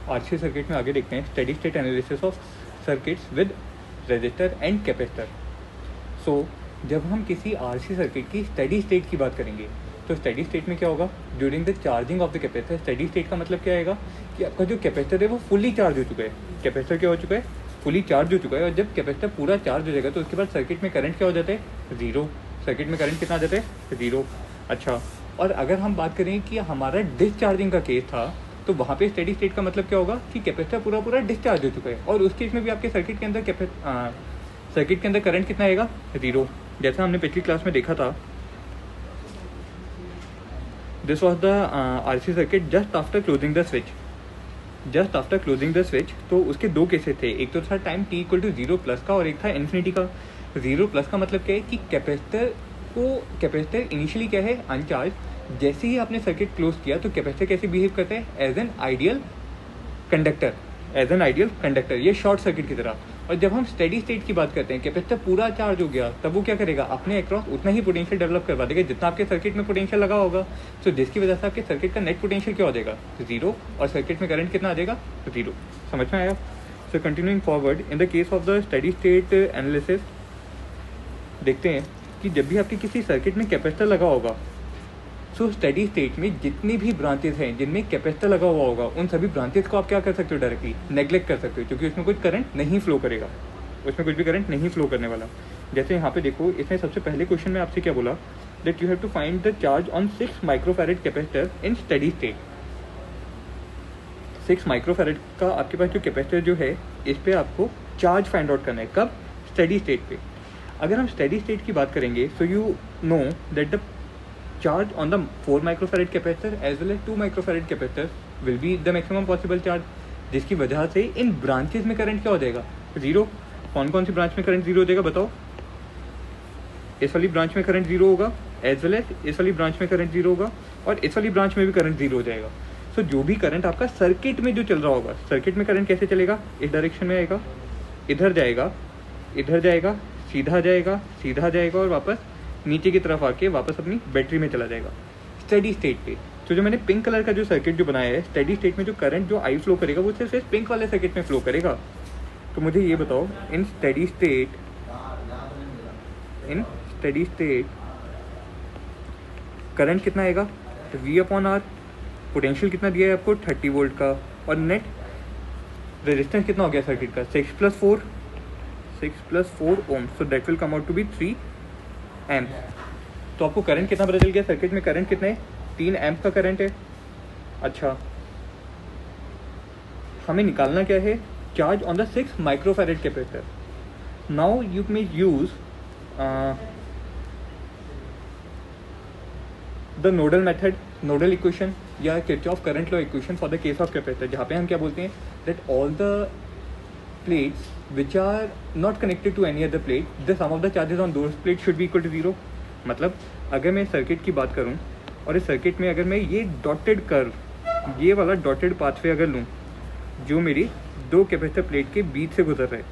RC circuit में आगे देखते हैं steady state analysis of circuits with resistor and capacitor. So जब हम किसी आरसी सर्किट की स्टेडी स्टेट की बात करेंगे तो स्टेडी स्टेट में क्या होगा, during the charging of the capacitor. Steady state का मतलब क्या आएगा कि आपका जो कैपेसिटर है वो फुली चार्ज हो चुका है। कैपेसिटर क्या हो चुका है, फुली चार्ज हो चुका है। और जब कैपेसिटर पूरा चार्ज हो जाएगा तो उसके बाद सर्किट में करंट क्या हो जाता है, जीरो। सर्किट में करंट कितना आ जाता है, जीरो। अच्छा, और अगर हम बात करें कि हमारा डिस्चार्जिंग का केस था तो वहाँ पे स्टेडी स्टेट का मतलब क्या होगा कि कैपेसिटर पूरा पूरा डिस्चार्ज हो चुका है और उस केस में भी आपके सर्किट के अंदर करंट कितना आएगा, जीरो। जैसा हमने पिछली क्लास में देखा था, this was the RC circuit just after closing the switch. Just after closing the switch तो उसके दो केसेस थे, एक तो था time t equal to zero plus का और एक था इन्फिनिटी का। जीरो प्लस का मतलब क्या है कि कैपेसिटर इनिशियली क्या है, अनचार्ज। जैसे ही आपने सर्किट क्लोज किया तो कैपेसिटर कैसे बिहेव करता है, एज एन आइडियल कंडक्टर, ये शॉर्ट सर्किट की तरह। और जब हम स्टेडी स्टेट की बात करते हैं, कैपेसिटर पूरा चार्ज हो गया, तब वो क्या करेगा, अपने अक्रॉस उतना ही पोटेंशियल डेवलप करवा देगा जितना आपके सर्किट में पोटेंशियल लगा होगा। सो जिसकी वजह से आपके सर्किट का नेट पोटेंशियल क्या हो जाएगा, जीरो, और सर्किट में करंट कितना आ जाएगा, जीरो। समझ में आया। सो continuing forward, in the case of the steady state analysis देखते हैं कि जब भी आपके किसी सर्किट में कैपेसिटर लगा होगा, सो स्टेडी स्टेट में जितनी भी ब्रांचेस हैं जिनमें कैपेसिटर लगा हुआ होगा, उन सभी ब्रांचेस को आप क्या कर सकते हो, डायरेक्टली नेग्लेक्ट कर सकते हो, क्योंकि उसमें कुछ करंट नहीं फ्लो करेगा, उसमें कुछ भी करंट नहीं फ्लो करने वाला। जैसे यहाँ पे देखो, इसने सबसे पहले क्वेश्चन में आपसे क्या बोला, that you have to find the charge on 6 microfarad capacitor in steady state. 6 microfarad का आपके पास जो कैपेसिटर जो है, इस पर आपको चार्ज फाइंड आउट करना है। कब, स्टेडी स्टेट पे। अगर हम स्टेडी स्टेट की बात करेंगे, सो you no that the charge on the 4 microfarad capacitor as well as 2 microfarad capacitor will be the maximum possible charge, जिसकी वजह से इन ब्रांचेस में करंट क्या हो जाएगा, जीरो। कौन कौन सी ब्रांच में करंट जीरो हो जाएगा बताओ, इस वाली ब्रांच में करंट जीरो होगा, एज वेल एज इस वाली ब्रांच में करंट जीरो होगा, और इस वाली ब्रांच में भी करंट जीरो हो जाएगा। सो जो भी करंट आपका सर्किट में जो चल रहा होगा, सर्किट में करंट कैसे चलेगा, इस डायरेक्शन में आएगा, इधर जाएगा, इधर जाएगा, सीधा जाएगा, सीधा जाएगा, और वापस नीचे की तरफ आके वापस अपनी बैटरी में चला जाएगा स्टेडी स्टेट पे। तो जो मैंने पिंक कलर का जो सर्किट जो बनाया है, स्टेडी स्टेट में जो करंट जो आई फ्लो करेगा वो सिर्फ पिंक वाले सर्किट में फ्लो करेगा। तो मुझे ये बताओ, इन स्टेडी स्टेट करंट कितना आएगा, V/R। पोटेंशियल कितना दिया है आपको, 30 वोल्ट का, और नेट रेजिस्टेंस कितना हो गया सर्किट का, 6 + 4 ohm. So that will come out to be 3 amp. तो आपको करंट कितना पता चल गया, सर्किट में करंट कितना है, 3 एम्प का करंट है। अच्छा, हमें निकालना क्या है, charge on the 6 microfarad capacitor. Now you may use the nodal method, nodal equation या Kirchhoff current law equation for the case of capacitor, जहाँ पे हम क्या बोलते हैं, that all the plates which are not connected to any other plate, the sum of the charges on those plates should be equal to 0। मतलब अगर मैं circuit की बात करूं और इस सर्किट में अगर मैं ये डॉटेड कर्व, ये वाला डॉटेड पाथवे अगर लूं जो मेरी दो कैपेसिटर प्लेट के बीच से गुजर रहा है,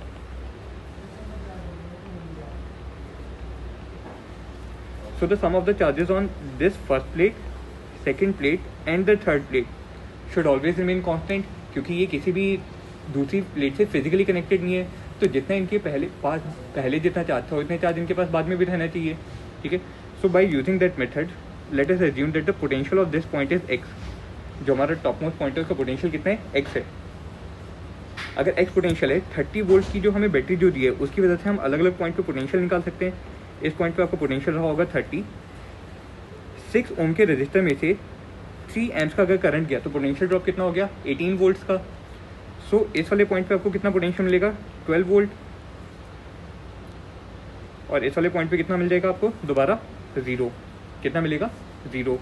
so the sum of the charges on this first plate, second plate and the third plate should always remain constant, क्योंकि ये किसी भी दूसरी प्लेट से फिजिकली कनेक्टेड नहीं है। तो जितना इनके पहले जितना चार्ज था उतने चार्ज इनके पास बाद में भी रहना चाहिए, ठीक है। So by using that method, let us assume that the potential of this point is x। जो हमारा टॉप मोस्ट पॉइंट है उसका पोटेंशियल कितना है, x है। अगर x पोटेंशियल है, 30 वोल्ट की जो हमें बैटरी जो दी है उसकी वजह से हम अलग अलग पॉइंट पे पोटेंशियल निकाल सकते हैं। इस पॉइंट पे आपका पोटेंशियल रहा होगा 30। 6 ओम के रजिस्टर में से 3 एम्प्स का अगर करंट गया तो पोटेंशियल ड्रॉप कितना हो गया, 18 वोल्ट्स का। सो इस वाले पॉइंट पे आपको कितना पोटेंशियल मिलेगा, 12 वोल्ट, और इस वाले पॉइंट पे कितना मिल जाएगा आपको, दोबारा 0। कितना मिलेगा, 0।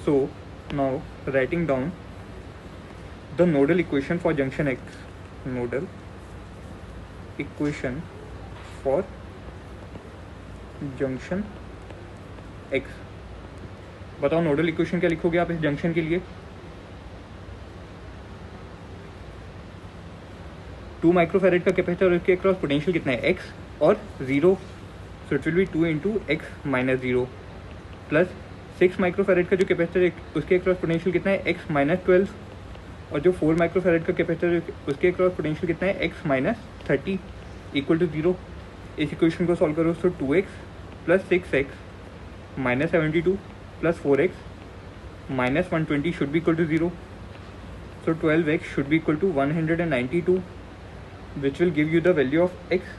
So now writing down the nodal equation for junction x, nodal equation for junction x. बताओ नोडल इक्वेशन क्या लिखोगे आप इस जंक्शन के लिए, 2 माइक्रोफैरेड का कैपेसिटर और इसके अक्रॉस पोटेंशियल कितना है, x और 0। सो it will B 2 × x - 0 plus 6 microfarad का जो कैपेसिटर है उसके अक्रॉस पोटेंशियल कितना है, x - 12। और जो 4 माइक्रोफेरेड का कैपेसिटर उसके अक्रॉस पोटेंशियल कितना है, x माइनस 30 इक्वल टू 0। इस इक्वेशन को सॉल्व करो तो 2x plus 6x minus 72 plus 4x minus 120 should be equal to 0। So 12x should be equal to 192, which will give you the value of x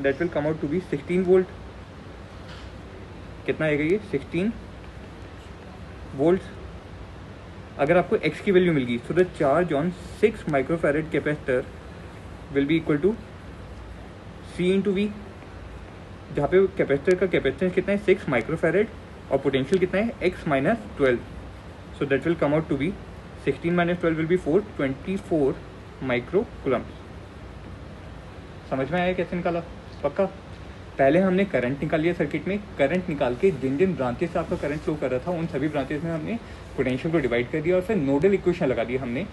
that will come out to be 16 volt. कितना आएगा ये 16 volts। अगर आपको x की value मिल गई so the charge on 6 microfarad capacitor will be equal to C into V, जहाँ पे capacitor का कैपेसिटेंस कितना है 6 माइक्रोफेरेड और पोटेंशियल कितना है x minus 12। So that will come out to be 16 minus 12 will be 4, 24 micro coulombs. समझ में आया कैसे निकाला? पक्का। पहले हमने करंट निकाल लिया सर्किट में, करंट निकाल के जिन जिन ब्रांचेस से आपका करंट फ्लो कर रहा था उन सभी ब्रांचेस में हमने पोटेंशियल को डिवाइड कर दिया और फिर नोडल इक्वेशन लगा दी हमने।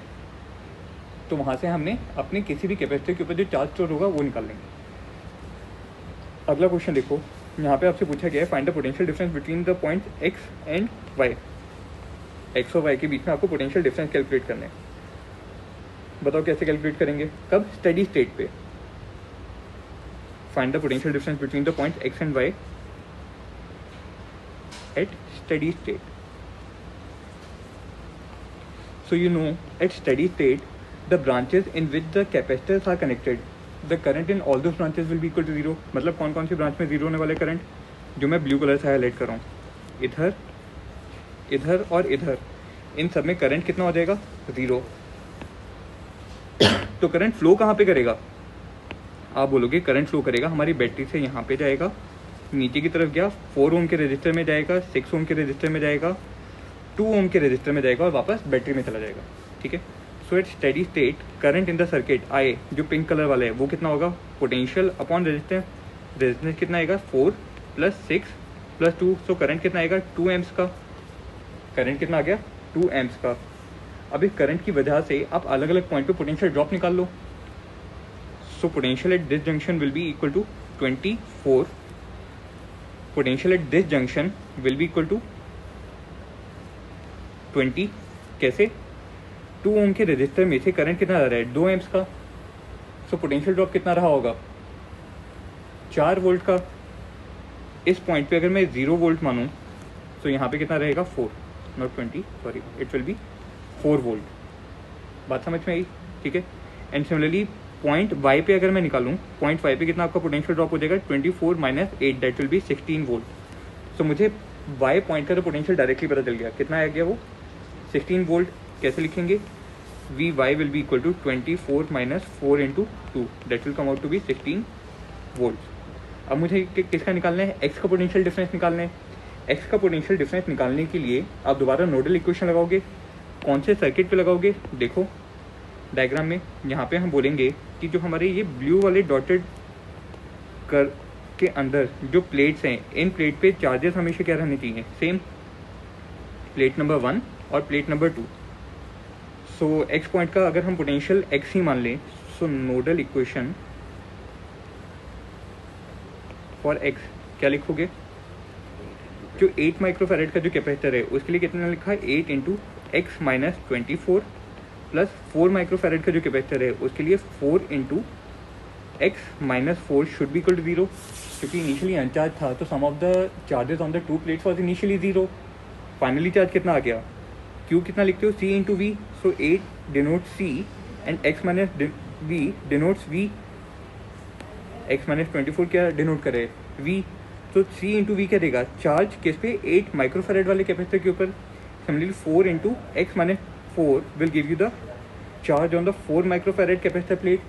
तो वहाँ से हमने अपने किसी भी कैपेसिटर के ऊपर जो चार्ज स्टोर होगा वो निकाल लेंगे। अगला क्वेश्चन देखो, यहाँ पे आपसे पूछा गया है find the potential difference between the point X and Y. X और वाई के बीच में आपको पोटेंशियल डिफरेंस कैलकुलेट करना है। बताओ कैसे कैलकुलेट करेंगे? कब? स्टेडी स्टेट पे। Find the potential difference between the point X and Y at steady state. So you know at steady state the branches in which the capacitors are connected the current in all those branches will be equal to 0। मतलब कौन कौन सी branch में 0 होने वाले current, जो मैं blue colour से highlight कर रहा हूँ, इधर, इधर और इधर, इन सब में करंट कितना हो जाएगा? 0। तो करंट फ्लो कहाँ पे करेगा? आप बोलोगे करंट फ्लो करेगा हमारी बैटरी से, यहाँ पे जाएगा, नीचे की तरफ गया, 4 ओम के रजिस्टर में जाएगा, 6 ओम के रजिस्टर में जाएगा, 2 ओम के रजिस्टर में जाएगा और वापस बैटरी में चला जाएगा। ठीक है। So at steady state current in the circuit I, जो पिंक कलर वाला है, वो कितना होगा? Potential upon resistance. रेजिस्टेंस कितना आएगा? 4 प्लस 6 प्लस 2। सो करंट कितना आएगा? 2 एम्स का। करंट कितना आ गया? 2 एम्स का। अब इस करंट की वजह से आप अलग अलग पॉइंट पे पोटेंशियल ड्रॉप निकाल लो। So potential at this junction will be equal to 24। Potential at this junction will be equal to 20। कैसे? 2 ओम के रजिस्टर में से करंट कितना आ रहा है? 2 एम्स का। सो पोटेंशियल ड्रॉप कितना रहा होगा? 4 वोल्ट का। इस पॉइंट पे अगर मैं 0 वोल्ट मानूं तो यहाँ पे कितना रहेगा? 4, not 20, sorry, it will be 4 volt. बात समझ में आई? ठीक है। एंड सिमिलरली पॉइंट वाई पे अगर मैं निकालूं, पॉइंट वाई पे कितना आपका पोटेंशियल ड्रॉप हो जाएगा? 24 minus 8, that will be 16 volt. So मुझे वाई पॉइंट का तो पोटेंशियल डायरेक्टली पता चल गया, कितना आ गया वो? 16 वोल्ट। कैसे लिखेंगे? V Y will be equal to 24 minus 4 into 2, that will come out to be 16 volt. अब मुझे किसका निकालना है? एक्स का पोटेंशियल डिफरेंस निकालना है। एक्स का पोटेंशियल डिफरेंस निकालने के लिए आप दोबारा नोडल इक्वेशन लगाओगे। कौन से सर्किट पे लगाओगे? देखो डायग्राम में, यहाँ पे हम बोलेंगे कि जो हमारे ये ब्लू वाले डॉटेड कर के अंदर जो प्लेट्स हैं, इन प्लेट पे चार्जेस हमेशा क्या रहने चाहिए? सेम। प्लेट नंबर 1 और प्लेट नंबर 2। सो एक्स पॉइंट का अगर हम पोटेंशियल एक्स ही मान लें, सो नोडल इक्वेशन फॉर एक्स क्या लिखोगे? जो 8 माइक्रोफेरेड का जो कैपेसिटर है उसके लिए कितना लिखा है? 8 into x minus 24 plus 4 microfarad का जो कैपेसिटर है उसके लिए 4 into x minus 4 should be equal to 0। क्योंकि इनिशियली अनचार्ज था तो sum of the charges on the 2 plates was initially 0। Finally charge कितना आ गया? क्यू कितना लिखते हो? C into V. So 8 denote C and x minus V denotes V। X minus 24 क्या डिनोट करे? V। तो C इंटू वी क्या देगा? चार्ज किस पे? 8 माइक्रोफेरेड वाले कैपेसिटर के ऊपर। Similarly 4 into x minus 4 will give you the charge on the 4 microfarad capacitor plate.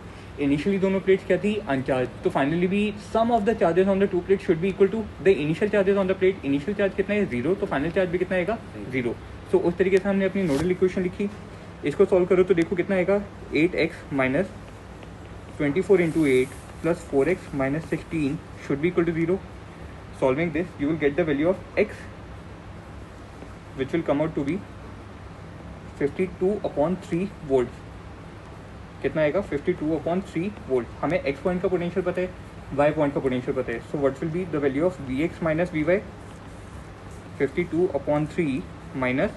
Initially दोनों प्लेट्स क्या थी? अनचार्ज। तो फाइनली भी sum of the charges on the 2 plate should be equal to the initial charges on the plate. Initial charge कितना है? 0। तो final charge भी कितना आएगा? 0। सो उस तरीके से हमने अपनी नोडल इक्वेशन लिखी। इसको सॉल्व करो तो देखो कितना आएगा? 8x minus 24 into 8 plus 4x minus 16 should be equal to 0। Solving this, you will get the value of x, which will come out to be 52/3 volts. कितना आएगा? 52/3 वोल्ट। हमें x पॉइंट का पोटेंशियल पता है, y पॉइंट का potential पता है। So what will be the value of vx minus vy? 52/3 minus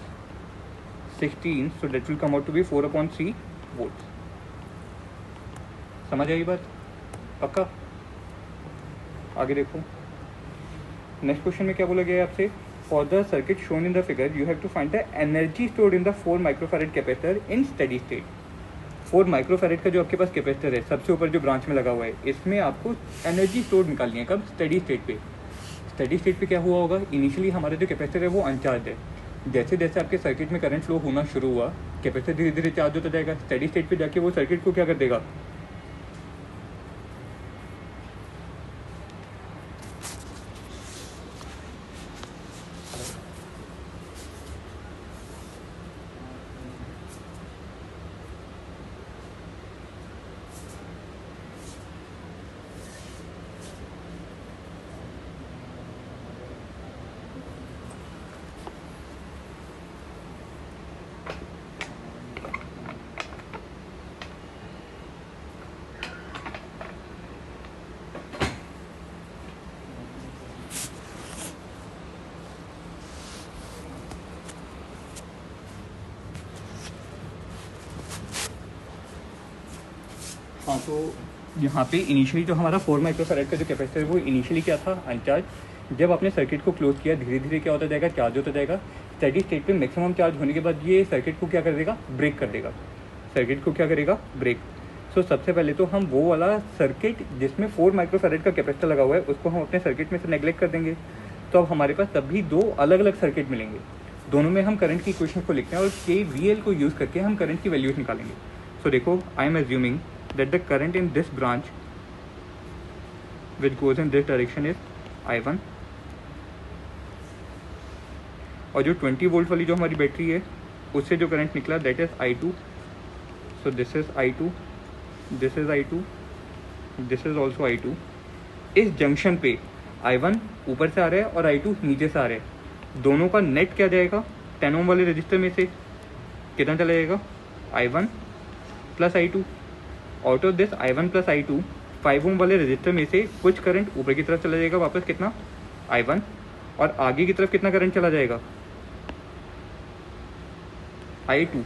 16, so that will come out to be 4/3 volts. समझ आई बात? पक्का? आगे देखो, नेक्स्ट क्वेश्चन में क्या बोला गया है आपसे, for the circuit shown in the figure you have to find the energy stored in the 4 microfarad capacitor in steady state. 4 microfarad का जो आपके पास कैपेसिटर है सबसे ऊपर जो ब्रांच में लगा हुआ है, इसमें आपको एनर्जी स्टोर निकालनी है। कब? स्टेडी स्टेट पे। स्टेडी स्टेट पे क्या हुआ होगा, इनिशियली हमारा जो कैपेसिटर है वो अनचार्ज है। जैसे जैसे आपके सर्किट में करंट फ्लो होना शुरू हुआ, कैपेसिटर धीरे धीरे चार्ज होता जाएगा। स्टेडी स्टेट पे जाके वो सर्किट को क्या कर देगा, हाँ तो यहाँ पे इनिशियली जो हमारा 4 माइक्रोफैरेड का जो कैपेसिटर है वो इनिशियली क्या था, अनचार्ज। जब आपने सर्किट को क्लोज किया, धीरे धीरे क्या होता जाएगा, चार्ज होता जाएगा। स्टेडी स्टेट पे मैक्सिमम चार्ज होने के बाद ये सर्किट को क्या कर देगा, ब्रेक कर देगा। सर्किट को क्या करेगा, ब्रेक। सो सबसे पहले तो हम वो वाला सर्किट जिसमें 4 माइक्रोफैरेड का कैपेसिटर लगा हुआ है उसको हम अपने सर्किट में से नेग्लेक्ट कर देंगे। तो अब हमारे पास तभी 2 अलग अलग सर्किट मिलेंगे, दोनों में हम करंट की इक्वेशन को लिखते हैं और KVL को यूज़ करके हम करंट की वैल्यूज निकालेंगे। सो देखो, I am assuming that the current in this branch which goes in this direction is I1, और जो 20 वोल्ट वाली जो हमारी बैटरी है उससे जो करंट निकला that is I2। So this is I2, this is I2, this is also I2। इस जंक्शन पे I1 ऊपर से आ रहा है और I2 नीचे से आ रहा है। दोनों का नेट क्या जाएगा, 10 ओम वाले रजिस्टर में से कितना चला जाएगा, I1 plus I2। Out of this I1 plus I2, 5 ओम वाले रजिस्टर में से कुछ करंट ऊपर की तरफ चला जाएगा वापस, कितना, I1, और आगे की तरफ कितना करंट चला जाएगा, I2।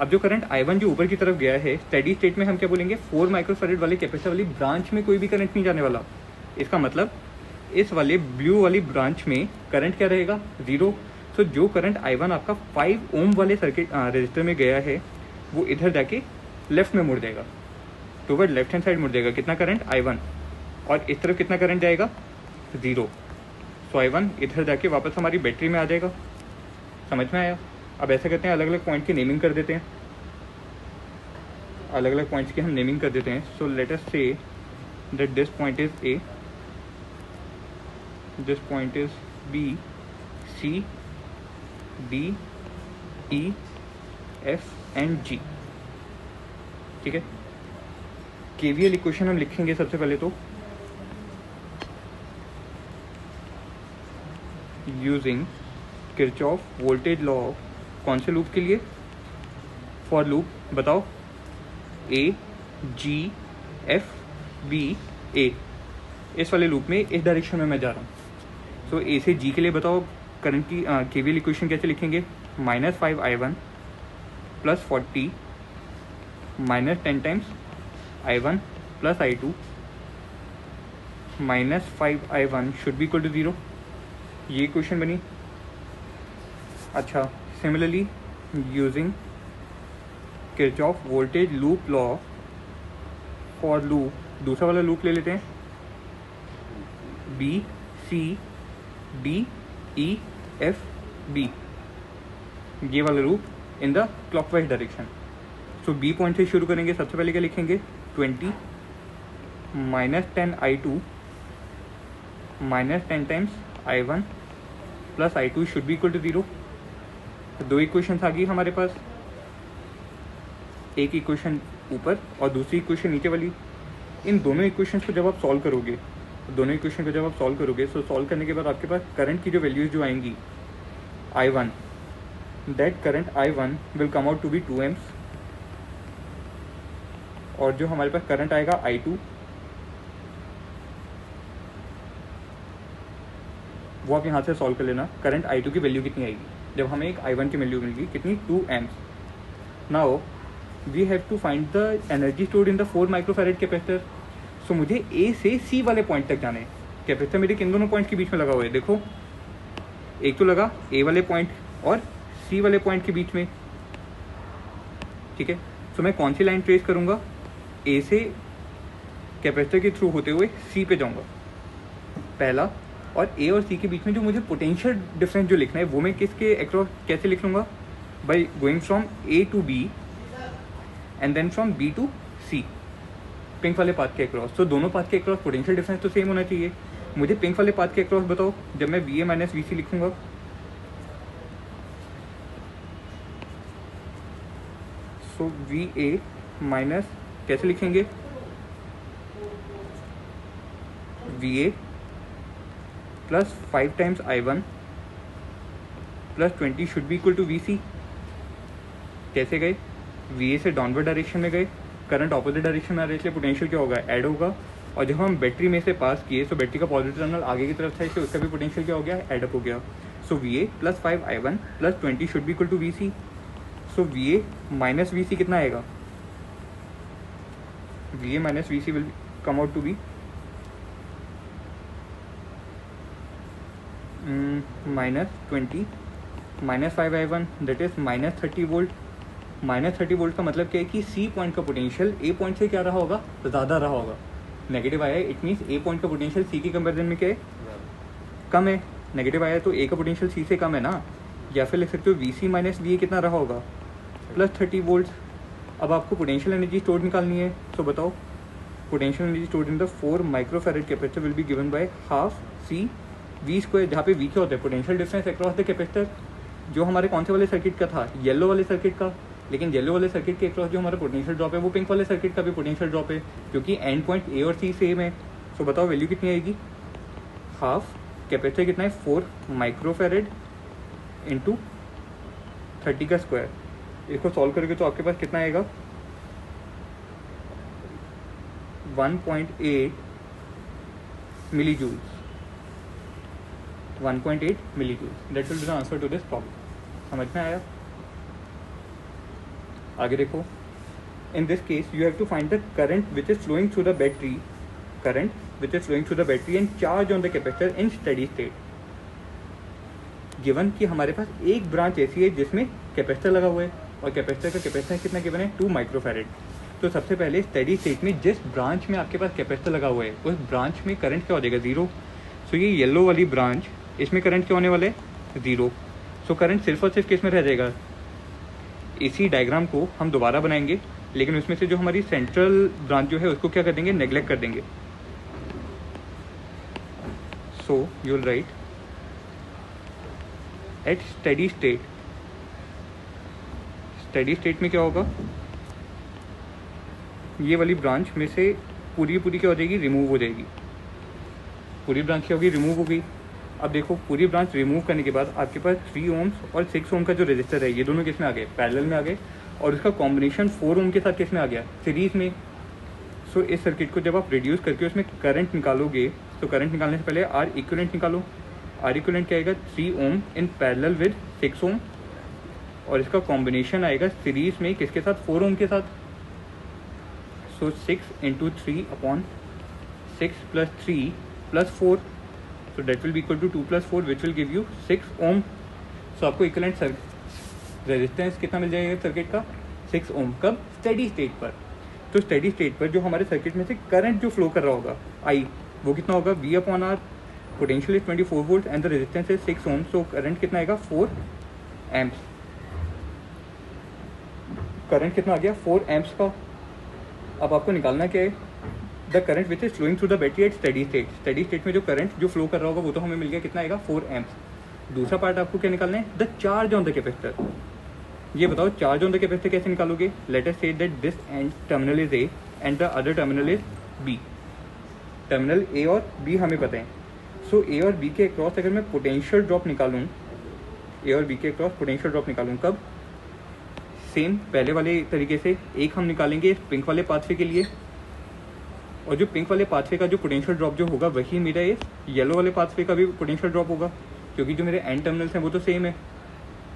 अब जो करंट I1 जो ऊपर की तरफ गया है, स्टेडी स्टेट में हम क्या बोलेंगे, 4 माइक्रोफैरेड वाले कैपेसिटर वाली ब्रांच में कोई भी करंट नहीं जाने वाला। इसका मतलब इस वाले ब्लू वाली ब्रांच में करंट क्या रहेगा, 0। सो जो करंट I1 आपका 5 ओम वाले सर्किट रजिस्टर में गया है वो इधर जाके लेफ्ट में मुड़ जाएगा, टूवर्ड लेफ्ट हैंड साइड मुड़ जाएगा। कितना करंट, I1, और इस तरफ कितना करंट जाएगा, 0। सो I1 इधर जाके वापस हमारी बैटरी में आ जाएगा। समझ में आया? अब ऐसा करते हैं, अलग अलग पॉइंट की नेमिंग कर देते हैं, अलग अलग पॉइंट्स की हम नेमिंग कर देते हैं। So let us say that this point is A, this point is B, C, D, E, F and G। ठीक है, KVL इक्वेशन हम लिखेंगे सबसे पहले तो, यूजिंग किरचॉफ वोल्टेज लॉ। कौन से लूप के लिए, फॉर लूप, बताओ, A, G, F, B, A। इस वाले लूप में इस डायरेक्शन में मैं जा रहा हूँ। सो A से G के लिए बताओ करंट की KVL इक्वेशन कैसे लिखेंगे, -5I1 plus 40 minus 10 times I1 plus I2 -5I1 should be equal to 0। ये इक्वेशन बनी। अच्छा, similarly using Kirchhoff voltage loop law for loop, दूसरा वाला लूप ले लेते हैं, B, C, D, E, F, B, ये वाला loop in the clockwise direction. So B point से शुरू करेंगे। सबसे पहले क्या लिखेंगे, 20 minus 10 I2 minus 10 times I1 plus I2 should be equal to 0। तो 2 इक्वेशंस आ गई हमारे पास, एक इक्वेशन ऊपर और दूसरी इक्वेशन नीचे वाली। इन दोनों इक्वेशंस को जब आप सॉल्व करोगे, दोनों इक्वेशन को जब आप सॉल्व करोगे, तो सॉल्व करने के बाद आपके पास करंट की जो वैल्यूज जो आएंगी, I1, that current I1 will come out to be 2 amps, और जो हमारे पास करंट आएगा I2, वो आप यहाँ से सॉल्व कर लेना, करंट I2 की वैल्यू कितनी आएगी। जब हमें एक I1 की वैल्यू मिल गई कितनी 2 amps. Now we have to find the energy stored in the 4 microfarad capacitor. So मुझे ए से सी वाले पॉइंट तक जाना है। कैपेसिटर मेरे किन दोनों पॉइंट के बीच में लगा हुआ है, देखो एक तो लगा ए वाले पॉइंट और सी वाले पॉइंट के बीच में, ठीक है। सो मैं कौन सी लाइन ट्रेस करूंगा, ए से कैपेसिटर के थ्रू होते हुए सी पे जाऊंगा पहला, और ए और सी के बीच में जो मुझे पोटेंशियल डिफरेंस जो लिखना है वो मैं किसके अक्रॉस कैसे लिख लूँगा, by going from A to B and then from B to C, pink वाले पाथ के अक्रॉस। तो दोनों पाथ के अक्रॉस पोटेंशियल डिफरेंस तो सेम होना चाहिए। मुझे पिंक वाले पाथ के अक्रॉस बताओ, जब मैं V A minus V C लिखूंगा, सो वी ए माइनस कैसे लिखेंगे, V A plus 5 times I1 plus 20 should be equal to V C. कैसे गए, वी ए से डाउनवर्ड डायरेक्शन में गए, करंट ऑपोजिट डायरेक्शन में आ रहा है, इसलिए पोटेंशियल क्या होगा, ऐड होगा। और जब हम बैटरी में से पास किए तो बैटरी का पॉजिटिव टर्मिनल आगे की तरफ था, इसलिए उसका भी पोटेंशियल क्या हो गया, एड अप हो गया। So V A plus 5 I1 plus 20 should be equal to V C. So V A minus V C कितना आएगा, V A minus V C will come out to be minus 20 minus 5 I1 that is minus 30 volt. Minus 30 volt का मतलब क्या है कि C point का potential A point से क्या रहा होगा, ज़्यादा रहा होगा। नेगेटिव आया है, इट मीन्स ए पॉइंट का पोटेंशियल सी की कंपेरिजन में क्या है, कम है। नेगेटिव आया है तो ए का पोटेंशियल सी से कम है ना। या फिर लिख सकते हो V C minus V A कितना रहा होगा, प्लस 30 वोल्ट। अब आपको पोटेंशियल एनर्जी स्टोर निकालनी है, तो बताओ potential energy stored in the 4 microfarad capacitor will be given by half C V square, जहाँ पे वी क्या होता है, potential difference across the capacitor, जो हमारे कौन से वाले सर्किट का था, येलो वाले सर्किट का। लेकिन येलो वाले सर्किट के अक्रॉस जो हमारा पोटेंशियल ड्रॉप है वो पिंक वाले सर्किट का भी पोटेंशियल ड्रॉप है, क्योंकि एंड पॉइंट ए और सी सेम है। सो बताओ वैल्यू कितनी आएगी, हाफ कैपेसिटर कितना है 4 माइक्रोफैरेड इंटू 30 का स्क्वायर। इसको सॉल्व करोगे तो आपके पास कितना आएगा, 1.8 milli joules, 1.8 milli joules. That will be the answer to this problem. समझ में आया। आगे देखो, in this case you have to find the current which is flowing through the battery, current which is flowing through the battery and charge on the capacitor in steady state. Given कि हमारे पास एक branch ऐसी है जिसमें capacitor लगा हुआ है और कैपेसिटर का कैपेसिटेंस कितना गिवन है, 2 माइक्रोफैरेड। तो सबसे पहले स्टेडी स्टेट में जिस ब्रांच में आपके पास कैपेसिटर लगा हुआ है उस ब्रांच में करंट क्या हो जाएगा, 0। सो ये येलो वाली ब्रांच, इसमें करंट क्या होने वाला है, 0। सो करंट सिर्फ और सिर्फ किस में रह जाएगा, इसी डायग्राम को हम दोबारा बनाएंगे, लेकिन उसमें से जो हमारी सेंट्रल ब्रांच जो है उसको क्या कर देंगे, नेग्लेक्ट कर देंगे। So you will write at steady state, steady state में क्या होगा, ये वाली ब्रांच में से पूरी क्या हो जाएगी, रिमूव हो जाएगी। पूरी ब्रांच क्या होगी, रिमूव हो गई। अब देखो पूरी ब्रांच रिमूव करने के बाद आपके पास 3 ओम्स और 6 ओम का जो रजिस्टर है ये दोनों किस में आ गए, पैरेलल में आ गए, और उसका कॉम्बिनेशन 4 ओम के साथ किस में आ गया, सीरीज में। सो इस सर्किट को जब आप रिड्यूस करके उसमें करंट निकालोगे तो करंट निकालने से पहले आर इक्विवेलेंट निकालो। आर इक्विवेलेंट क्या आएगा, 3 ओम इन पैरेलल विद 6 ओम, और इसका कॉम्बिनेशन आएगा सीरीज में किसके साथ, 4 ओम के साथ। सो 6 into 3 upon 6 plus 3 plus 4, so that will be equal to 2 plus 4 which will give you 6 ohm। so आपको इक्विवेलेंट रेजिस्टेंस कितना मिल जाएगा सर्किट का, 6 ओम। कब, स्टेडी स्टेट पर। तो स्टेडी स्टेट पर जो हमारे सर्किट में से करंट जो फ्लो कर रहा होगा आई, वो कितना होगा, V upon R. Potential is 24 volt and the resistance is 6 ohm, so current कितना आएगा, 4 एम्प्स। करंट कितना आ गया, 4 एम्प्स का। अब आपको निकालना क्या है, the current which is flowing through the battery at steady state. Steady state में जो करंट जो फ्लो कर रहा होगा वो तो हमें मिल गया, कितना आएगा, 4 एम्प्स। दूसरा पार्ट आपको क्या निकालना है, the charge on the capacitor. ये बताओ चार्ज ऑन द कैपेसिटर कैसे निकालोगे। Let us say that this end terminal is A and the other terminal is B. Terminal A और बी हमें पता है। सो ए और बी के अक्रॉस अगर मैं पोटेंशियल ड्रॉप निकालूँ, ए और बी के अक्रॉस पोटेंशियल ड्रॉप निकालूँ, कब, सेम पहले वाले तरीके से। एक हम निकालेंगे पिंक वाले पाथवे के लिए, और जो पिंक वाले पाथवे का जो पोटेंशियल ड्रॉप जो होगा वही मेरा ये येलो वाले पाथवे का भी पोटेंशियल ड्रॉप होगा, क्योंकि जो मेरे एंड टर्मिनल्स हैं वो तो सेम है।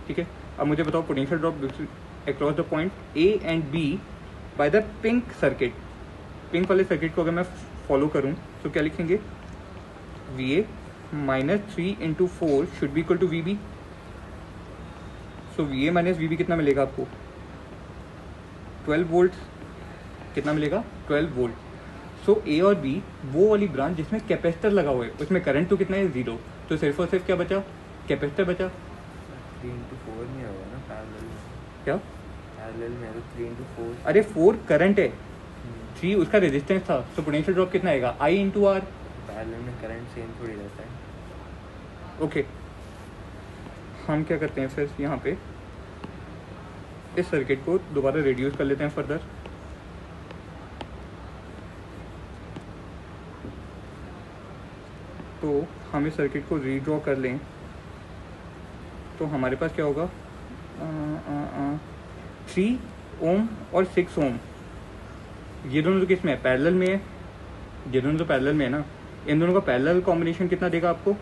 ठीक है, अब मुझे बताओ potential drop across the point A and B by the pink circuit. Pink वाले सर्किट को अगर मैं फॉलो करूं तो क्या लिखेंगे, V A minus 3 into 4 should be equal to V B. So V A minus V B कितना मिलेगा आपको, 12 वोल्ट। कितना मिलेगा, 12 वोल्ट। सो ए और बी वो वाली ब्रांच जिसमें कैपेसिटर लगा हुआ है, उसमें करंट तो कितना है, 0। तो सिर्फ और सिर्फ क्या बचा, कैपेसिटर बचा। 3 इंटू 4 नहीं होगा ना पैरेलल में, क्या पैरेलल में तो 3 इंटू 4। अरे 4 करंट है, 3 उसका रेजिस्टेंस था। तो पोटेंशियल ड्रॉप कितना आएगा, आई इंटू आर। पैरेलल में करंट सेम थोड़ी रहता है। ओके, हम क्या करते हैं फिर यहाँ पे इस सर्किट को दोबारा रिड्यूस कर लेते हैं फर्दर। तो हम इस सर्किट को रीड्रॉ कर लें तो हमारे पास क्या होगा, 3 ओम और 6 ओम, ये दोनों तो किसमें है, पैरेलल में है। ये दोनों तो पैरेलल में है ना, इन दोनों का पैरेलल कॉम्बिनेशन कितना देगा आपको,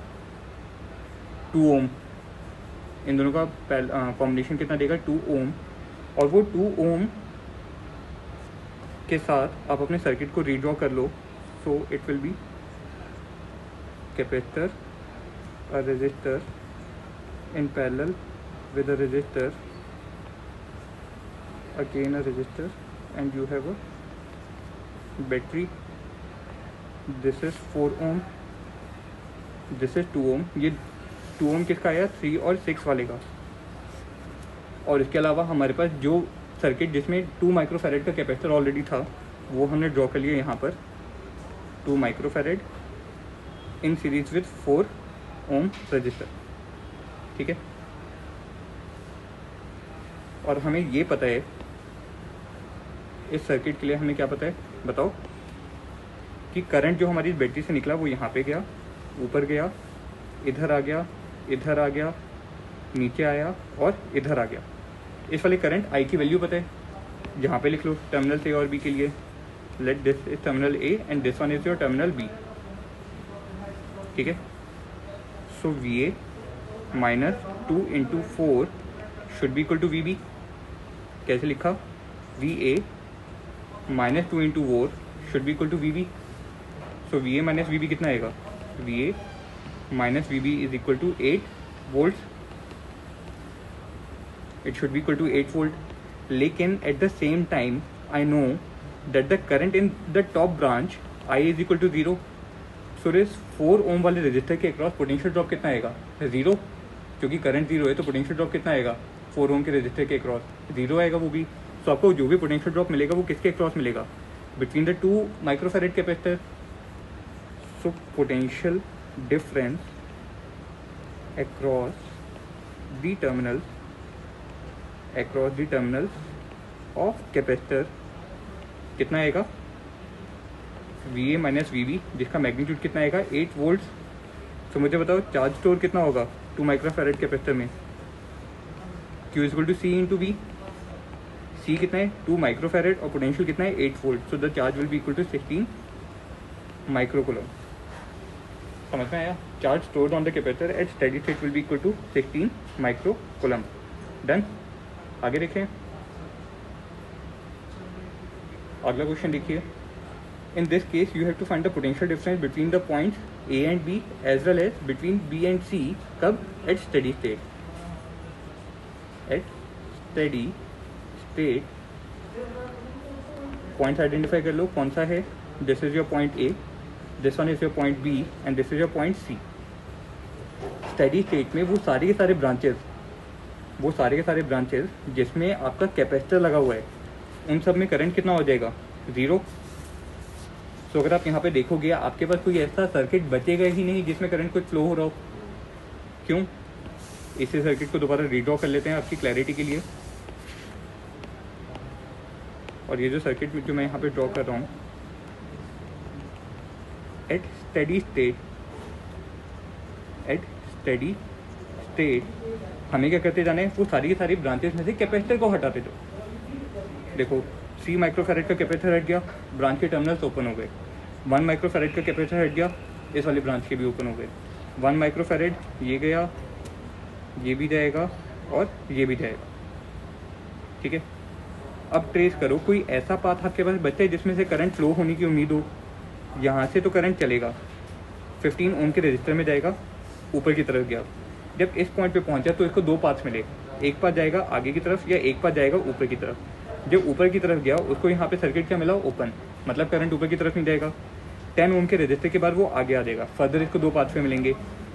2 ओम। इन दोनों का कॉम्बिनेशन कितना देगा, 2 ओम। और वो 2 ओम के साथ आप अपने सर्किट को रीड्रॉ कर लो। So it will be capacitor, a resistor in parallel with a resistor, again a resistor, and you have a battery. This is 4 ohm, this is 2 ohm। ये 2 ohm किसका आया, 3 और 6 वाले का। और इसके अलावा हमारे पास जो सर्किट जिसमें 2 माइक्रोफैरेड का कैपेसिटर ऑलरेडी था वो हमने ड्रॉ कर लिया यहाँ पर, 2 microfarad in series with 4 ohm resistor. ठीक है, और हमें ये पता है इस सर्किट के लिए, हमें क्या पता है बताओ, कि करंट जो हमारी बैटरी से निकला वो यहाँ पे गया, ऊपर गया, इधर आ गया, इधर आ गया, नीचे आया और इधर आ गया। इस वाले करंट आई की वैल्यू पता है, यहाँ पे लिख लो टर्मिनल ए और बी के लिए, let this is terminal A and this one is your terminal B. ठीक है, so V A minus 2 into 4 should be equal to V B. कैसे लिखा, V A minus 2 into 4 should be equal to V B. So V A minus V B कितना आएगा, V A minus V B is equal to 8 volt. It should be equal to 8 volt. लेकिन at the same time I know that the current in the top branch I is equal to 0। So इस 4 ओम वाले register के across potential drop कितना आएगा, 0। क्योंकि current 0 है तो potential drop कितना आएगा, 4 ओम के रजिस्टर के अक्रॉस 0 आएगा वो भी। तो आपको जो भी पोटेंशियल ड्रॉप मिलेगा वो किसके अक्रॉस मिलेगा, between the 2 microfarad capacitor. So potential difference across the terminals of capacitor कितना आएगा, V A minus V B, जिसका मैग्नीट्यूड कितना आएगा, 8 वोल्ट। तो मुझे बताओ चार्ज स्टोर कितना होगा 2 माइक्रोफैरेड कैपेसिटर में, Q equal to C into V. C कितना है, 2 माइक्रोफैरेड और पोटेंशियल कितना है, 8 volt. So the charge will be equal to 16 microcoulomb. समझ में आया, charge stored on the capacitor at steady state will be equal to 16 microcoulomb. Done, आगे देखें, अगला क्वेश्चन देखिए। In this case, you have to find the potential difference between the points A and B as well as between B and C. कब, at steady state. At steady state, points identify कर लो कौन सा है। This is your point A, this one is your point B, and this is your point C. Steady state में वो सारे के सारे ब्रांचेस जिसमें आपका कैपेसिटर लगा हुआ है, उन सब में करंट कितना हो जाएगा, 0। तो अगर आप यहाँ पे देखोगे आपके पास कोई ऐसा सर्किट बचेगा ही नहीं जिसमें करंट कुछ फ्लो हो रहा हो। क्यों, इसी सर्किट को दोबारा रीड्रॉ कर लेते हैं आपकी क्लैरिटी के लिए। और ये जो सर्किट जो मैं यहाँ पे ड्रॉ कर रहा हूँ, एट स्टेडी स्टेट हमें क्या करते जाना है, वो सारी की सारी ब्रांचेस में से कैपेसिटर को हटाते जाओ। देखो 3 माइक्रोफैरेड का कैपेसिटर हट गया, ब्रांच के टर्मिनल्स ओपन हो गए। 1 माइक्रोफैरेड का कैपेसिटर हट गया, इस वाली ब्रांच के भी ओपन हो गए। 1 माइक्रोफैरेड ये गया, ये भी जाएगा, और ये भी जाएगा। ठीक है, अब ट्रेस करो कोई ऐसा पाथ आपके पास बचता है जिसमें से करंट फ्लो होने की उम्मीद हो। यहाँ से तो करंट चलेगा, 15 ओम के रजिस्टर में जाएगा, ऊपर की तरफ गया। जब इस पॉइंट पे पहुंचा तो इसको दो पाथ्स मिले, एक पाथ जाएगा आगे की तरफ या एक पाथ जाएगा ऊपर की तरफ। जब ऊपर की तरफ गया उसको यहाँ पे सर्किट क्या मिला, ओपन, मतलब करंट ऊपर की तरफ नहीं जाएगा। 10 ओम के रजिस्टर के बाद वो आगे आ जाएगा। फर्दर इसको दो पाथ्स पे मिलेंगे,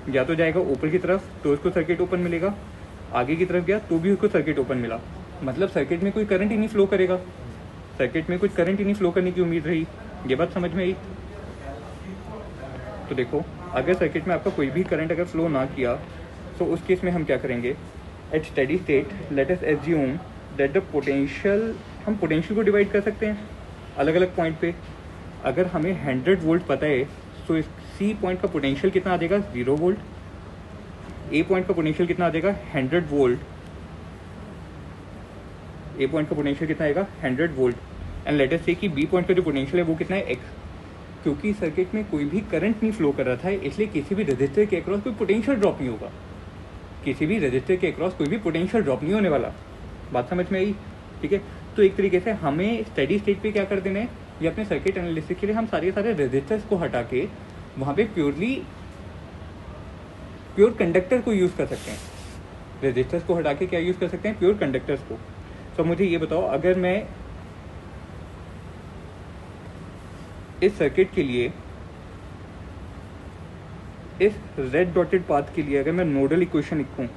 या तो जाएगा ऊपर की तरफ तो उसको सर्किट ओपन मिलेगा, आगे की तरफ गया तो भी उसको सर्किट ओपन मिला, मतलब सर्किट में कोई करंट ही नहीं फ्लो करेगा, सर्किट में कुछ करंट ही नहीं फ्लो करने की उम्मीद रही। ये बात समझ में आई? तो देखो, अगर सर्किट में आपका कोई भी करंट अगर फ्लो ना किया तो उस केस में हम क्या करेंगे, at steady state let us assume that the potential, हम पोटेंशियल को डिवाइड कर सकते हैं अलग अलग पॉइंट पे। अगर हमें 100 वोल्ट पता है तो इस सी पॉइंट का पोटेंशियल कितना आ जाएगा, 0 वोल्ट। ए पॉइंट का पोटेंशियल कितना आ जाएगा, 100 वोल्ट। ए पॉइंट का पोटेंशियल कितना आएगा, 100 वोल्ट। एंड लेट अस से कि बी पॉइंट का जो पोटेंशियल है वो कितना है, एक्स। क्योंकि सर्किट में कोई भी करंट नहीं फ्लो कर रहा था इसलिए किसी भी रजिस्टर के अक्रॉस कोई पोटेंशियल ड्रॉप नहीं होगा, किसी भी रजिस्टर के अक्रॉस कोई भी पोटेंशियल ड्रॉप नहीं होने वाला। बात समझ में आई? ठीक है, तो एक तरीके से हमें स्टेडी स्टेट पे क्या कर देना है, ये अपने सर्किट एनालिसिस के लिए हम सारे रजिस्टर्स को हटा के वहाँ पे प्योर कंडक्टर को यूज़ कर सकते हैं। रजिस्टर्स को हटा के क्या यूज़ कर सकते हैं, प्योर कंडक्टर्स को। तो मुझे ये बताओ, अगर मैं इस सर्किट के लिए, इस रेड डॉटेड पाथ के लिए अगर मैं नोडल इक्वेशन लिखूं,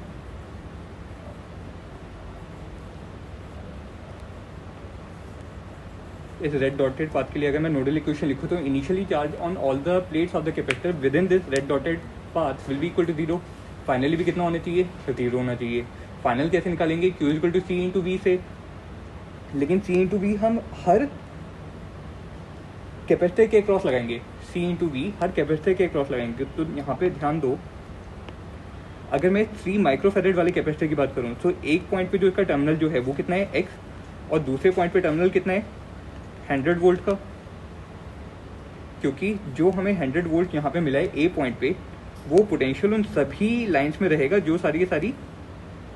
इस रेड डॉटेड पाथ के लिए अगर मैं नोडल इक्वेशन लिखूं तो initially charge on all the plates of the capacitor within this red dotted path will be equal to 0। Finally भी कितना होना चाहिए, 0 होना चाहिए। फाइनल कैसे निकालेंगे, Q equal to C into V से। लेकिन सी इंटू वी हम हर कैपेसिटर के क्रॉस लगाएंगे, सी इंटू वी हर कैपेसिटर के क्रॉस लगाएंगे। तो यहाँ पे ध्यान दो, अगर मैं 3 माइक्रोफेरेड वाले कैपेसिटर की बात करूँ तो एक पॉइंट पे जो इसका टर्मिनल जो है वो कितना है, एक्स, और दूसरे पॉइंट पे टर्मिनल कितना है, 100 वोल्ट का। क्योंकि जो हमें 100 वोल्ट यहाँ पे मिला है ए पॉइंट पे, वो पोटेंशियल उन सभी लाइन्स में रहेगा जो सारी की सारी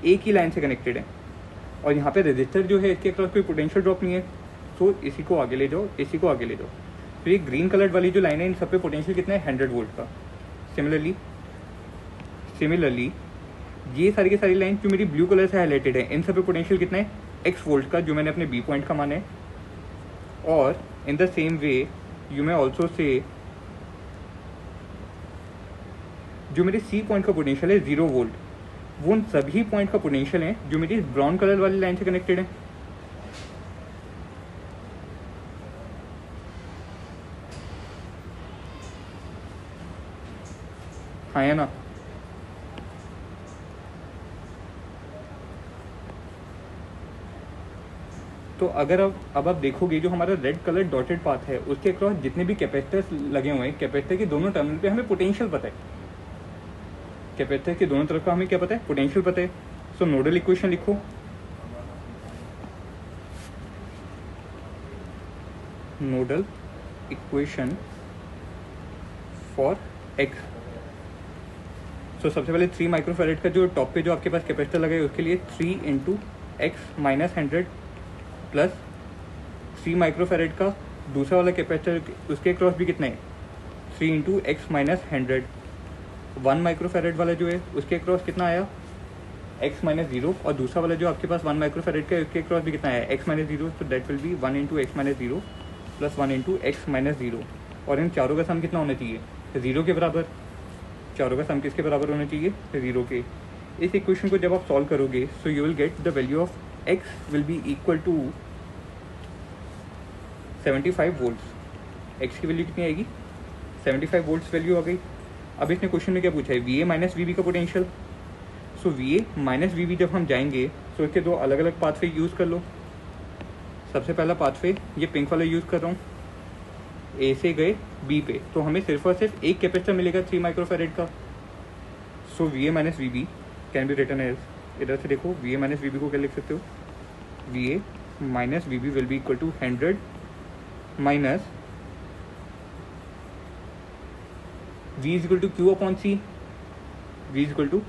एक ही लाइन से कनेक्टेड है। और यहाँ पे रजिस्टर जो है इसके क्रॉस कोई पोटेंशियल ड्रॉप नहीं है, तो इसी को आगे ले जाओ, इसी को आगे ले जाओ। फिर ये ग्रीन कलर वाली जो लाइन है इन सब पे पोटेंशियल कितना है, 100 वोल्ट का। सिमिलरली ये सारी की सारी लाइन जो मेरी ब्लू कलर से हाईलाइटेड है इन सब पे पोटेंशियल कितना है, x वोल्ट का, जो मैंने अपने बी पॉइंट का माना है। और in the same way you may also say जो मेरे सी पॉइंट का पोटेंशियल है 0 वोल्ट, वो उन सभी पॉइंट का पोटेंशियल है जो मेरी ब्राउन कलर वाली लाइन से कनेक्टेड है। हाँ या ना? तो अगर अब आप देखोगे जो हमारा रेड कलर डॉटेड पाथ है उसके अक्रॉस जितने भी कैपेसिटर्स लगे हुए हैं, कैपेसिटर के दोनों टर्मिनल पे हमें पोटेंशियल पता है, कैपेसिटर के दोनों तरफ का हमें क्या पता है, पोटेंशियल पता है। सो नोडल इक्वेशन लिखो, नोडल इक्वेशन फॉर एक्स। सो सबसे पहले 3 माइक्रोफेरेड का जो टॉप पे जो आपके पास कैपेसिटर लगा है उसके लिए 3 into x minus 100 plus 3 microfarad का दूसरा वाला कैपेसिटर उसके क्रॉस भी कितना है, 3 इंटू एक्स माइनस 100। 1 माइक्रोफेरेड वाला जो है उसके क्रॉस कितना आया, एक्स माइनस 0, और दूसरा वाला जो आपके पास 1 माइक्रोफेरेड का है उसके क्रॉस भी कितना है, एक्स माइनस 0। तो that will B 1 into x minus 0 plus 1 into x minus 0। और इन चारों का सम कितना होना चाहिए, 0 के बराबर। चारों का सम किसके बराबर होना चाहिए, 0 के। इस इक्वेशन को जब आप सॉल्व करोगे so you will get the value of X will be equal to 75 volts. X की वैल्यू कितनी आएगी, 75 वोल्ट्स वैल्यू आ गई। अब इसने क्वेश्चन में क्या पूछा है, V A minus V B का potential. So V A minus V B जब हम जाएंगे तो इसके दो अलग अलग पाथवे यूज़ कर लो। सबसे पहला पाथवे ये पिंक वाला यूज़ कर रहा हूँ, ए से गए बी पे, तो हमें सिर्फ और सिर्फ एक कैपेसिटर मिलेगा 3 माइक्रोफेरेड का। So V A minus V B can be written as, इधर से देखो V A minus V B को क्या लिख सकते हो, V A minus V B will be equal to 100 minus V is equal to Q upon C, V is equal to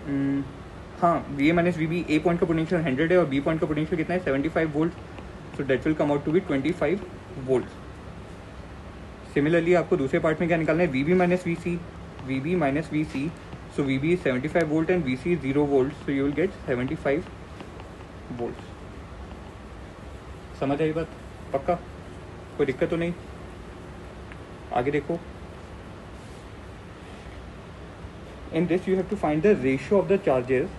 हाँ, V A minus V B, A point का potential 100 है और B point का potential कितना है 75 volt, so that will come out to be 25 volt. Similarly आपको दूसरे part में क्या निकालना है, V B minus V C, V B minus V C, so V B is 75 volt and V C is 0 volt, so you will get 75 volt. समझ आई बात? पक्का? कोई दिक्कत तो नहीं? आगे देखो। In this you have to find the ratio of the charges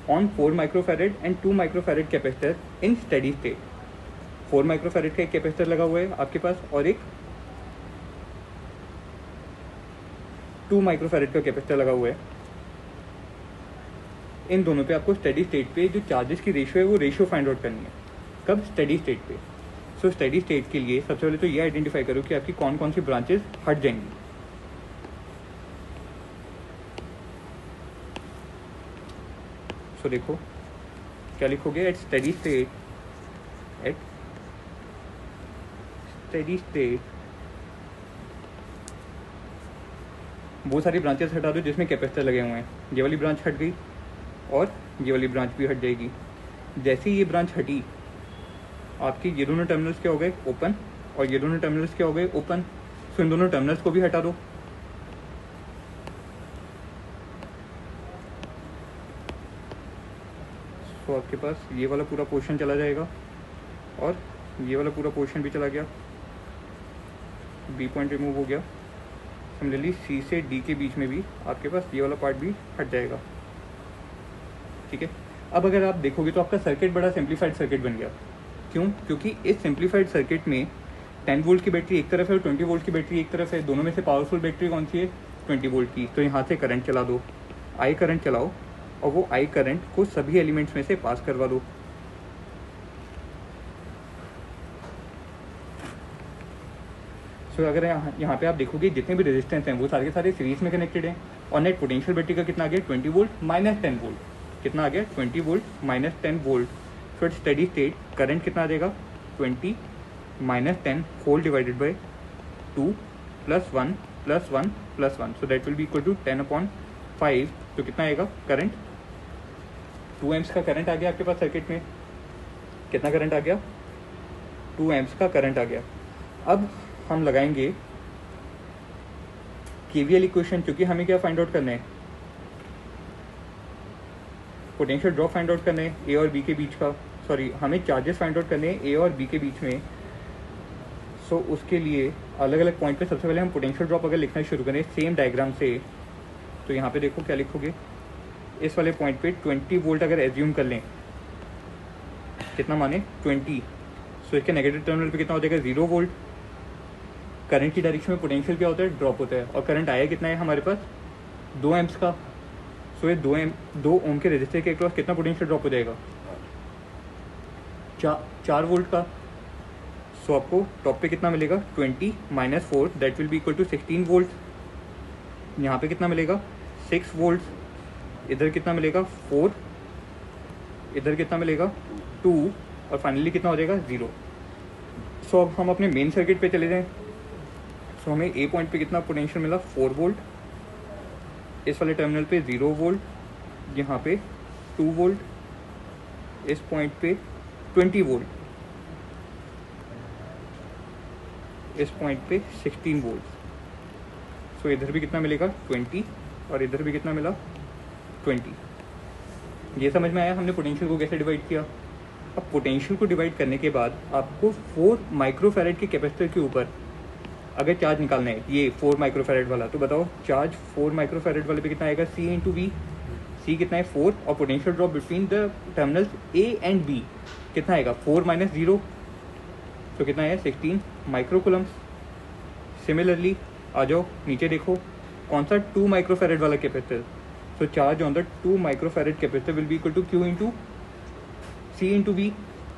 on 4 microfarad and 2 microfarad capacitor in steady state। 4 microfarad का एक कैपेसिटर लगा हुआ है आपके पास और एक 2 microfarad का कैपेसिटर लगा हुआ है। इन दोनों पे आपको स्टेडी स्टेट पे जो चार्जेस की रेशियो है वो रेशियो फाइंड आउट करनी है। कब? स्टेडी स्टेट पे। सो स्टेडी स्टेट के लिए सबसे पहले तो ये आइडेंटिफाई करो कि आपकी कौन कौन सी ब्रांचेस हट जाएंगी। सो देखो क्या लिखोगे, at steady state, at steady state बहुत सारी ब्रांचेस हटा दो जिसमें कैपेसिटर लगे हुए हैं। ये वाली ब्रांच हट गई और ये वाली ब्रांच भी हट जाएगी। जैसे ही ये ब्रांच हटी आपकी ये दोनों टर्मिनल्स क्या हो गए, ओपन, और ये दोनों टर्मिनल्स क्या हो गए, ओपन। सो इन दोनों टर्मिनल्स को भी हटा दो। तो आपके पास ये वाला पूरा पोर्शन चला जाएगा और ये वाला पूरा पोर्शन भी चला गया, बी पॉइंट रिमूव हो गया। सिमिलरली सी से डी के बीच में भी आपके पास ये वाला पार्ट भी हट जाएगा। ठीक है, अब अगर आप देखोगे तो आपका सर्किट बड़ा सिंप्लीफाइड सर्किट बन गया। क्यों? क्योंकि इस सिंप्लीफाइड सर्किट में 10 वोल्ट की बैटरी एक तरफ है और 20 वोल्ट की बैटरी एक तरफ है। दोनों में से पावरफुल बैटरी कौन सी है? 20 वोल्ट की। तो यहाँ से करंट चला दो, आई करंट चलाओ और वो आई करंट को सभी एलिमेंट्स में से पास करवा दो। सो अगर यहाँ पे आप देखोगे जितने भी रेजिस्टेंस हैं वो सारे के सारे सीरीज में कनेक्टेड हैं और नेट पोटेंशियल बैटरी का कितना आ गया, 20 वोल्ट माइनस 10 वोल्ट। कितना आ गया? 20 volt minus 10 volt. So at steady state current कितना आ जाएगा, 20 minus 10 whole divided by 2 plus 1 plus 1 plus 1, so that will be equal to 10/5। तो कितना आएगा करंट? 2 एम्प्स का करंट आ गया आपके पास सर्किट में। कितना करंट आ गया? 2 एम्प्स का करंट आ गया। अब हम लगाएंगे केवीएल इक्वेशन, क्योंकि हमें क्या फाइंड आउट करना है, पोटेंशियल ड्रॉप फाइंड आउट करना है ए और बी के बीच का। सॉरी, हमें चार्जेस फाइंड आउट करने हैं ए और बी के बीच में। सो उसके लिए अलग अलग पॉइंट पे सबसे पहले हम पोटेंशियल ड्रॉप अगर लिखना शुरू करें सेम डायग्राम से, तो यहाँ पे देखो क्या लिखोगे, इस वाले पॉइंट पे 20 वोल्ट अगर एज्यूम कर लें, कितना माने 20, सो इसके नेगेटिव टर्मिनल पे कितना हो जाएगा 0 वोल्ट। करंट की डायरेक्शन में पोटेंशियल क्या होता है, ड्रॉप होता है, और करंट आया कितना है हमारे पास 2 एम्प्स का। सो ये 2 ओम के रेजिस्टर के अक्रॉस कितना पोटेंशियल ड्रॉप हो जाएगा, 4 वोल्ट का। सो आपको टॉप पे कितना मिलेगा 20 minus 4, that will be equal to 16 volt. यहाँ पे कितना मिलेगा 6 वोल्ट, इधर कितना मिलेगा 4, इधर कितना मिलेगा 2, और फाइनली कितना हो जाएगा 0। सो अब हम अपने मेन सर्किट पे चले जाएं। सो हमें ए पॉइंट पे कितना पोटेंशियल मिला 4 वोल्ट, इस वाले टर्मिनल पे 0 वोल्ट, यहाँ पे 2 वोल्ट, इस पॉइंट पे 20 वोल्ट, इस पॉइंट पे 16 वोल्ट। सो इधर भी कितना मिलेगा 20 और इधर भी कितना मिला 20। ये समझ में आया हमने पोटेंशियल को कैसे डिवाइड किया। अब पोटेंशियल को डिवाइड करने के बाद आपको 4 माइक्रोफैरेड के कैपेसिटर के ऊपर अगर चार्ज निकालना है, ये 4 माइक्रोफैरेड वाला, तो बताओ चार्ज 4 माइक्रोफैरेड वाले पे कितना आएगा, C इंटू वी। सी कितना है 4, और potential drop between the terminals A and B कितना आएगा 4 माइनस 0, तो कितना है 16 माइक्रोकुलम्स। सिमिलरली आ जाओ नीचे देखो कौन सा 2 माइक्रोफैरेड वाला capacitor, so charge on the 2 microfarad capacitor will be equal to Q into C into V.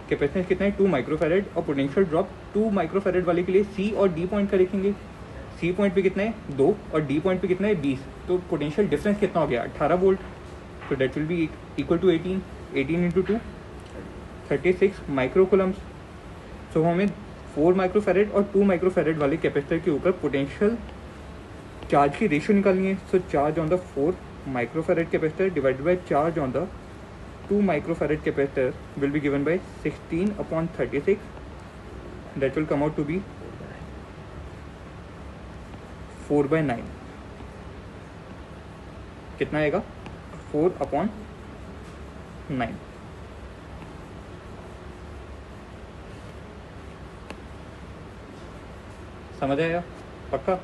Capacitance कितना है 2 माइक्रोफैरेड, और पोटेंशियल ड्रॉप 2 माइक्रोफैरेड वाले के लिए C और D पॉइंट का लिखेंगे। C पॉइंट पे कितना है 2 और D पॉइंट पे कितना है 20, तो पोटेंशियल डिफरेंस कितना हो गया 18 वोल्ट। तो that will be equal to 18 into 2 36 microcoulombs. सो हमें 4 माइक्रोफैरेड और 2 माइक्रोफैरेड वाले कैपेसिटर के ऊपर पोटेंशियल चार्ज की रेशियो निकालनी है। So charge on the 4 microfarad capacitor divided by charge on the 2 microfarad capacitor will be given by 16/36, that will come out to be 4/9. कितना आएगा? 4/9. समझ आया? पक्का?